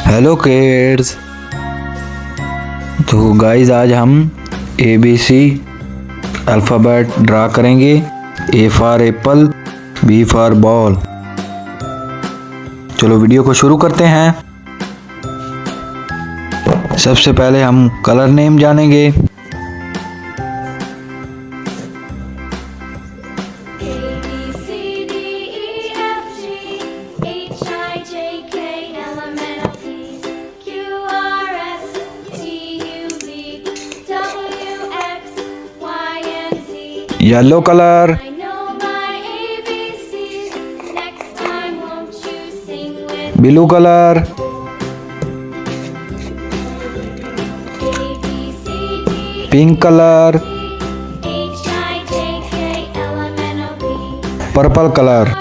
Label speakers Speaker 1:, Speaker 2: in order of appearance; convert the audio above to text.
Speaker 1: Hello kids. तो guys आज हम ABC अल्फ़ाबेट ड्रा करेंगे। A for Apple, B for ball. चलो वीडियो को शुरू करते हैं। सबसे पहले हम कलर नेम जानेंगे। Yellow colour, blue colour, pink colour, purple colour,